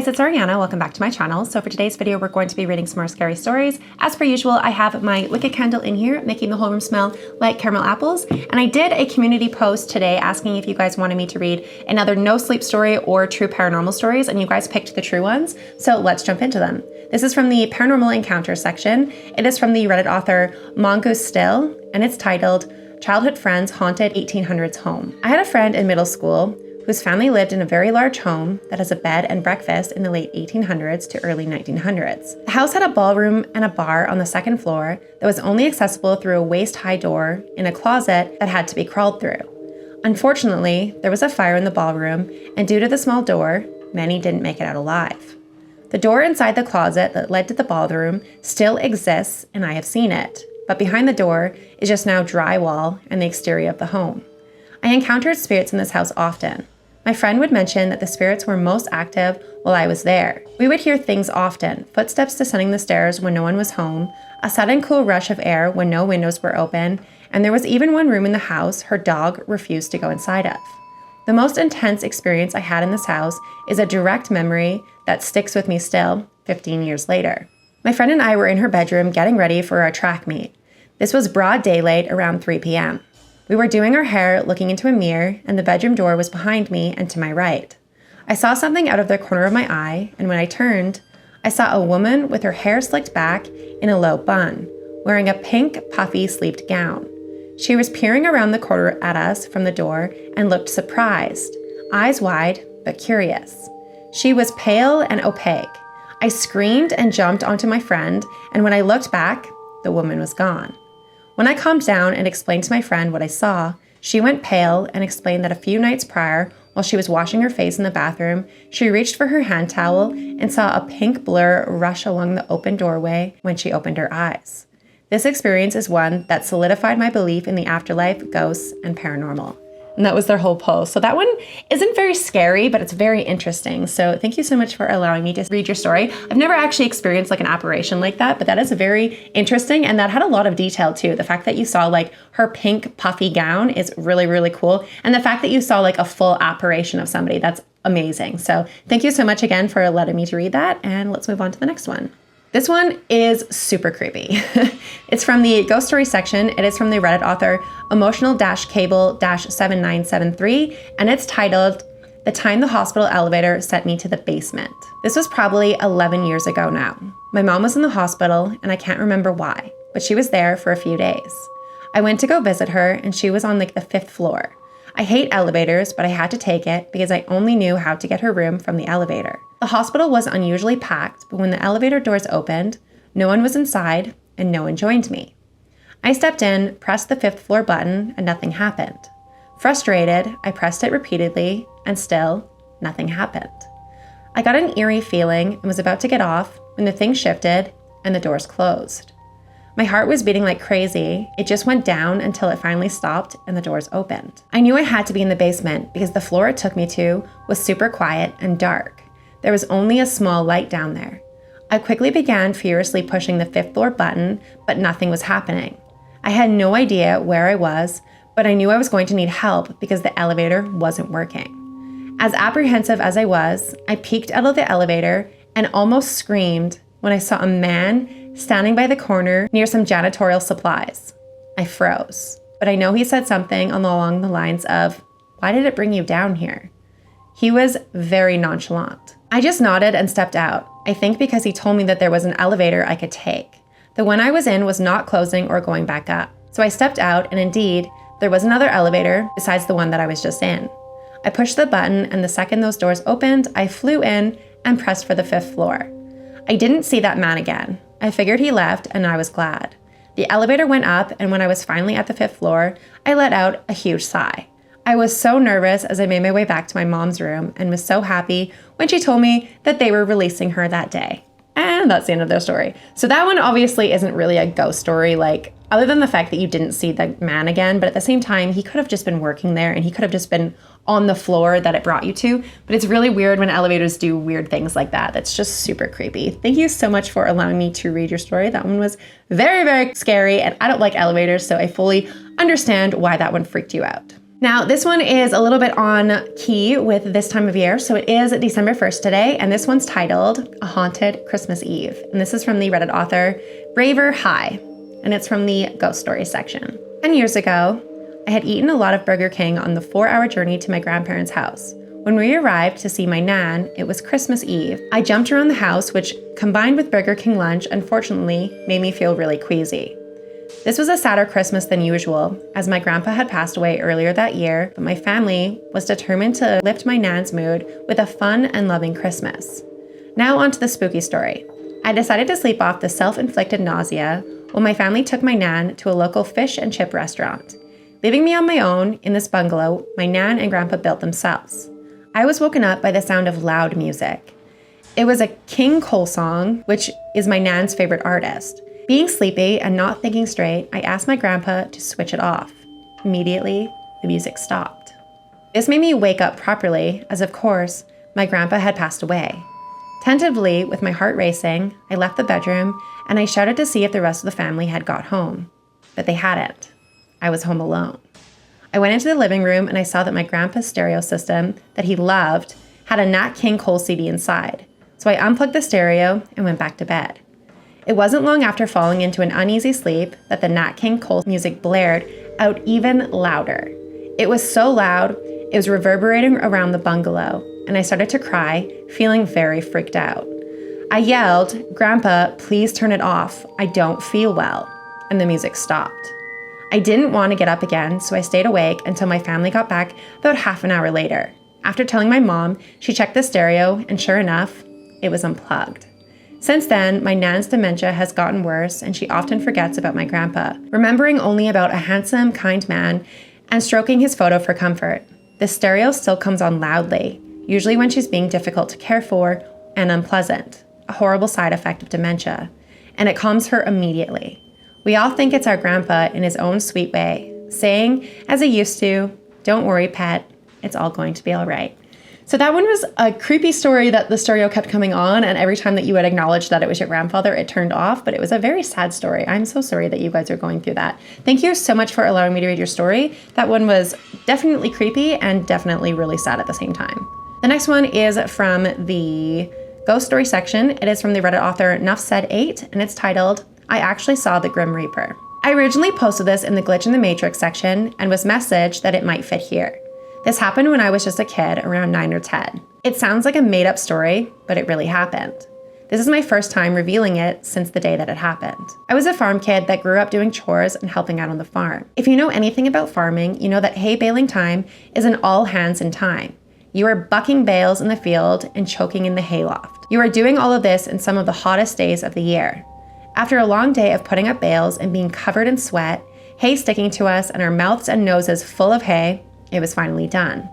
guys, it's Ariana. Welcome back to my channel. So for today's video, we're going to be reading some more scary stories. As per usual, I have my wicked candle in here, making the whole room smell like caramel apples. And I did a community post today asking if you guys wanted me to read another no sleep story or true paranormal stories, and you guys picked the true ones. So let's jump into them. This is from the paranormal encounters section. It is from the Reddit author Mongoose Still, and it's titled Childhood Friends Haunted 1800s Home. I had a friend in middle school whose family lived in a very large home that has a bed and breakfast in the late 1800s to early 1900s. The house had a ballroom and a bar on the second floor that was only accessible through a waist-high door in a closet that had to be crawled through. Unfortunately, there was a fire in the ballroom, and due to the small door, many didn't make it out alive. The door inside the closet that led to the ballroom still exists, and I have seen it, but behind the door is just now drywall and the exterior of the home. I encountered spirits in this house often. My friend would mention that the spirits were most active while I was there. We would hear things often: footsteps descending the stairs when no one was home, a sudden cool rush of air when no windows were open, and there was even one room in the house her dog refused to go inside of. The most intense experience I had in this house is a direct memory that sticks with me still, 15 years later. My friend and I were in her bedroom getting ready for our track meet. This was broad daylight around 3 p.m. We were doing our hair, looking into a mirror, and the bedroom door was behind me and to my right. I saw something out of the corner of my eye, and when I turned, I saw a woman with her hair slicked back in a low bun, wearing a pink, puffy, sleeved gown. She was peering around the corner at us from the door and looked surprised, eyes wide, but curious. She was pale and opaque. I screamed and jumped onto my friend, and when I looked back, the woman was gone. When I calmed down and explained to my friend what I saw, she went pale and explained that a few nights prior, while she was washing her face in the bathroom, she reached for her hand towel and saw a pink blur rush along the open doorway when she opened her eyes. This experience is one that solidified my belief in the afterlife, ghosts, and paranormal. And that was their whole post. So that one isn't very scary, but it's very interesting. So thank you so much for allowing me to read your story. I've never actually experienced like an apparition like that, but that is very interesting. And that had a lot of detail too. The fact that you saw like her pink puffy gown is really, really cool. And the fact that you saw like a full apparition of somebody, that's amazing. So thank you so much again for letting me to read that. And let's move on to the next one. This one is super creepy. It's from the ghost story section. It is from the Reddit author emotional-cable-7973, and it's titled The Time the Hospital Elevator Sent Me to the Basement. This was probably 11 years ago now. My mom was in the hospital, and I can't remember why, but she was there for a few days. I went to go visit her, and she was on like the 5th floor. I hate elevators, but I had to take it because I only knew how to get her room from the elevator. The hospital was unusually packed, but when the elevator doors opened, no one was inside and no one joined me. I stepped in, pressed the 5th floor button, and nothing happened. Frustrated, I pressed it repeatedly, and still, nothing happened. I got an eerie feeling and was about to get off when the thing shifted and the doors closed. My heart was beating like crazy. It just went down until it finally stopped and the doors opened. I knew I had to be in the basement because the floor it took me to was super quiet and dark. There was only a small light down there. I quickly began furiously pushing the 5th floor button, but nothing was happening. I had no idea where I was, but I knew I was going to need help because the elevator wasn't working. As apprehensive as I was, I peeked out of the elevator and almost screamed when I saw a man standing by the corner near some janitorial supplies. I froze, but I know he said something along the lines of, "Why did it bring you down here?" He was very nonchalant. I just nodded and stepped out, I think because he told me that there was an elevator I could take. The one I was in was not closing or going back up. So I stepped out, and indeed, there was another elevator besides the one that I was just in. I pushed the button, and the second those doors opened, I flew in and pressed for the 5th floor. I didn't see that man again. I figured he left, and I was glad. The elevator went up, and when I was finally at the 5th floor, I let out a huge sigh. I was so nervous as I made my way back to my mom's room and was so happy when she told me that they were releasing her that day. And that's the end of their story. So that one obviously isn't really a ghost story, like other than the fact that you didn't see the man again, but at the same time, he could have just been working there and he could have just been on the floor that it brought you to. But it's really weird when elevators do weird things like that. That's just super creepy. Thank you so much for allowing me to read your story. That one was very, very scary, and I don't like elevators, so I fully understand why that one freaked you out. Now, this one is a little bit on key with this time of year. So it is December 1st today, and this one's titled A Haunted Christmas Eve. And this is from the Reddit author Braver High, and it's from the Ghost Stories section. 10 years ago, I had eaten a lot of Burger King on the 4-hour journey to my grandparents' house. When we arrived to see my nan, it was Christmas Eve. I jumped around the house, which, combined with Burger King lunch, unfortunately, made me feel really queasy. This was a sadder Christmas than usual, as my grandpa had passed away earlier that year, but my family was determined to lift my nan's mood with a fun and loving Christmas. Now on to the spooky story. I decided to sleep off the self-inflicted nausea when my family took my nan to a local fish and chip restaurant. Leaving me on my own in this bungalow my nan and grandpa built themselves. I was woken up by the sound of loud music. It was a King Cole song, which is my nan's favorite artist. Being sleepy and not thinking straight, I asked my grandpa to switch it off. Immediately, the music stopped. This made me wake up properly, as of course, my grandpa had passed away. Tentatively, with my heart racing, I left the bedroom and I shouted to see if the rest of the family had got home. But they hadn't. I was home alone. I went into the living room and I saw that my grandpa's stereo system that he loved had a Nat King Cole CD inside. So I unplugged the stereo and went back to bed. It wasn't long after falling into an uneasy sleep that the Nat King Cole music blared out even louder. It was so loud, it was reverberating around the bungalow, and I started to cry, feeling very freaked out. I yelled, "Grandpa, please turn it off. I don't feel well." And the music stopped. I didn't want to get up again, so I stayed awake until my family got back about half an hour later. After telling my mom, she checked the stereo, and sure enough, it was unplugged. Since then, my nan's dementia has gotten worse and she often forgets about my grandpa, remembering only about a handsome, kind man and stroking his photo for comfort. The stereo still comes on loudly, usually when she's being difficult to care for and unpleasant, a horrible side effect of dementia, and it calms her immediately. We all think it's our grandpa in his own sweet way, saying, as he used to, "Don't worry, pet, it's all going to be all right." So that one was a creepy story that the stereo kept coming on, and every time that you would acknowledge that it was your grandfather, it turned off, but it was a very sad story. I'm so sorry that you guys are going through that. Thank you so much for allowing me to read your story. That one was definitely creepy and definitely really sad at the same time. The next one is from the Ghost Story section. It is from the Reddit author Nuffsaid8, and it's titled, I Actually Saw the Grim Reaper. I originally posted this in the Glitch in the Matrix section and was messaged that it might fit here. This happened when I was just a kid, around 9 or 10. It sounds like a made-up story, but it really happened. This is my first time revealing it since the day that it happened. I was a farm kid that grew up doing chores and helping out on the farm. If you know anything about farming, you know that hay baling time is an all-hands-in time. You are bucking bales in the field and choking in the hayloft. You are doing all of this in some of the hottest days of the year. After a long day of putting up bales and being covered in sweat, hay sticking to us and our mouths and noses full of hay, it was finally done.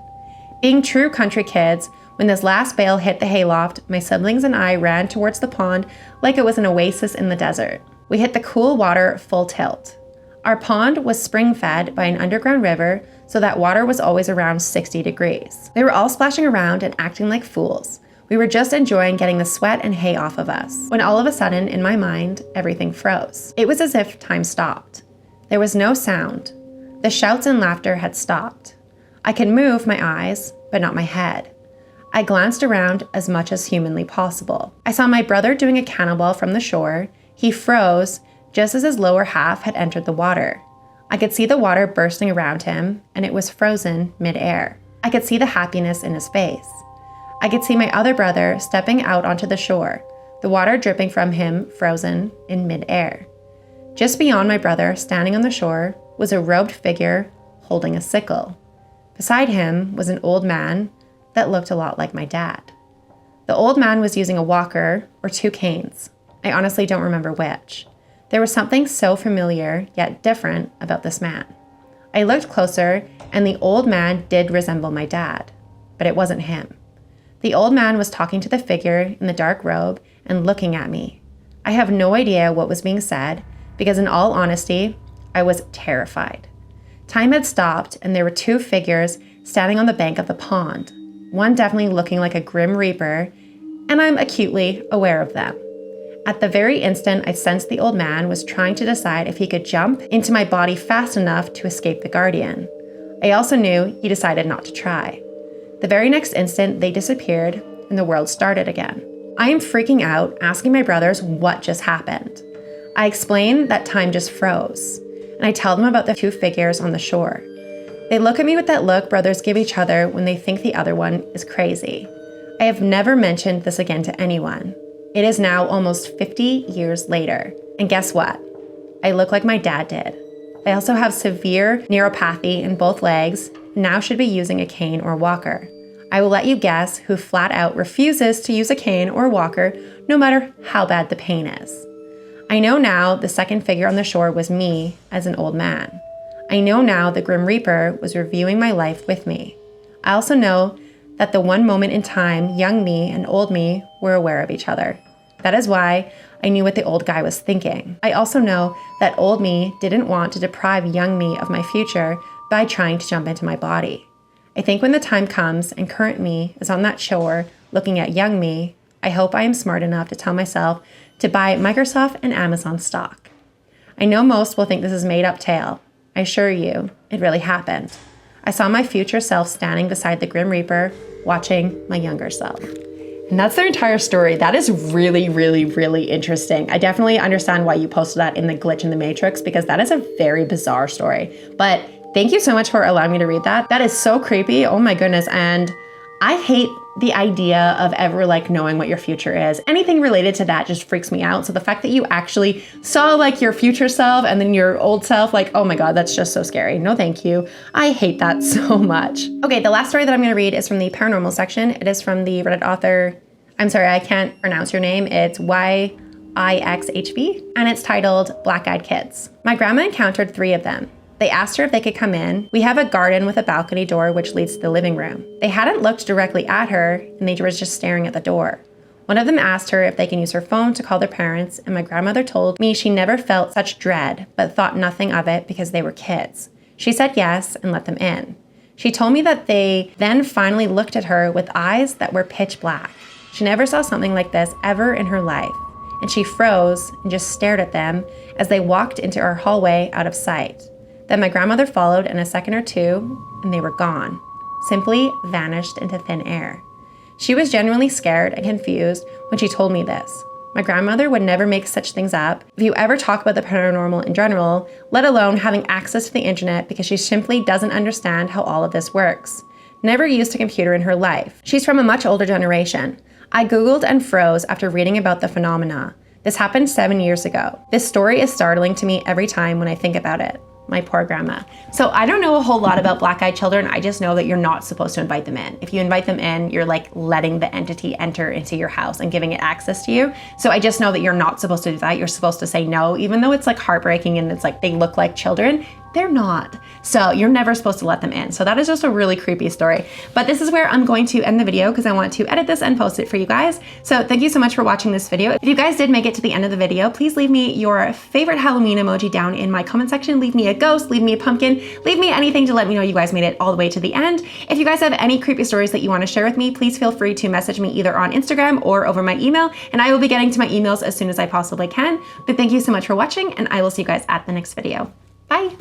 Being true country kids, when this last bale hit the hayloft, my siblings and I ran towards the pond like it was an oasis in the desert. We hit the cool water full tilt. Our pond was spring-fed by an underground river, so that water was always around 60 degrees. We were all splashing around and acting like fools. We were just enjoying getting the sweat and hay off of us, when all of a sudden, in my mind, everything froze. It was as if time stopped. There was no sound. The shouts and laughter had stopped. I could move my eyes, but not my head. I glanced around as much as humanly possible. I saw my brother doing a cannonball from the shore. He froze just as his lower half had entered the water. I could see the water bursting around him, and it was frozen mid-air. I could see the happiness in his face. I could see my other brother stepping out onto the shore, the water dripping from him frozen in mid-air. Just beyond my brother, standing on the shore, was a robed figure holding a sickle. Beside him was an old man that looked a lot like my dad. The old man was using a walker or 2 canes. I honestly don't remember which. There was something so familiar yet different about this man. I looked closer and the old man did resemble my dad, but it wasn't him. The old man was talking to the figure in the dark robe and looking at me. I have no idea what was being said because in all honesty, I was terrified. Time had stopped and there were 2 figures standing on the bank of the pond, one definitely looking like a grim reaper, and I'm acutely aware of them. At the very instant, I sensed the old man was trying to decide if he could jump into my body fast enough to escape the guardian. I also knew he decided not to try. The very next instant, they disappeared and the world started again. I am freaking out, asking my brothers what just happened. I explain that time just froze, and I tell them about the 2 figures on the shore. They look at me with that look brothers give each other when they think the other one is crazy. I have never mentioned this again to anyone. It is now almost 50 years later, and guess what? I look like my dad did. I also have severe neuropathy in both legs, and now should be using a cane or walker. I will let you guess who flat out refuses to use a cane or walker no matter how bad the pain is. I know now the second figure on the shore was me as an old man. I know now the Grim Reaper was reviewing my life with me. I also know that the one moment in time, young me and old me were aware of each other. That is why I knew what the old guy was thinking. I also know that old me didn't want to deprive young me of my future by trying to jump into my body. I think when the time comes and current me is on that shore looking at young me, I hope I am smart enough to tell myself to buy Microsoft and Amazon stock. I know most will think this is made up tale. I assure you, it really happened. I saw my future self standing beside the Grim Reaper, watching my younger self. And that's their entire story. That is really, really, really interesting. I definitely understand why you posted that in the glitch in the Matrix, because that is a very bizarre story. But thank you so much for allowing me to read that. That is so creepy. Oh my goodness. And I hate the idea of ever like knowing what your future is. Anything related to that just freaks me out. So the fact that you actually saw like your future self and then your old self, like, oh my God, that's just so scary. No, thank you. I hate that so much. Okay, the last story that I'm gonna read is from the paranormal section. It is from the Reddit author, I'm sorry, I can't pronounce your name. It's YIXHB, and it's titled Black-Eyed Kids. My grandma encountered 3 of them. They asked her if they could come in. We have a garden with a balcony door which leads to the living room. They hadn't looked directly at her, and they were just staring at the door. One of them asked her if they can use her phone to call their parents, and my grandmother told me she never felt such dread, but thought nothing of it because they were kids. She said yes and let them in. She told me that they then finally looked at her with eyes that were pitch black. She never saw something like this ever in her life, and she froze and just stared at them as they walked into our hallway out of sight. Then my grandmother followed in a second or two, and they were gone, simply vanished into thin air. She was genuinely scared and confused when she told me this. My grandmother would never make such things up. If you ever talk about the paranormal in general, let alone having access to the internet, because she simply doesn't understand how all of this works. Never used a computer in her life. She's from a much older generation. I Googled and froze after reading about the phenomena. This happened 7 years ago. This story is startling to me every time when I think about it. My poor grandma. So I don't know a whole lot about black-eyed children. I just know that you're not supposed to invite them in. If you invite them in, you're like letting the entity enter into your house and giving it access to you. So I just know that you're not supposed to do that. You're supposed to say no, even though it's like heartbreaking and it's like they look like children. They're not. So you're never supposed to let them in. So that is just a really creepy story. But this is where I'm going to end the video because I want to edit this and post it for you guys. So thank you so much for watching this video. If you guys did make it to the end of the video, please leave me your favorite Halloween emoji down in my comment section. Leave me a ghost, leave me a pumpkin, leave me anything to let me know you guys made it all the way to the end. If you guys have any creepy stories that you want to share with me, please feel free to message me either on Instagram or over my email, and I will be getting to my emails as soon as I possibly can. But thank you so much for watching, and I will see you guys at the next video. Bye.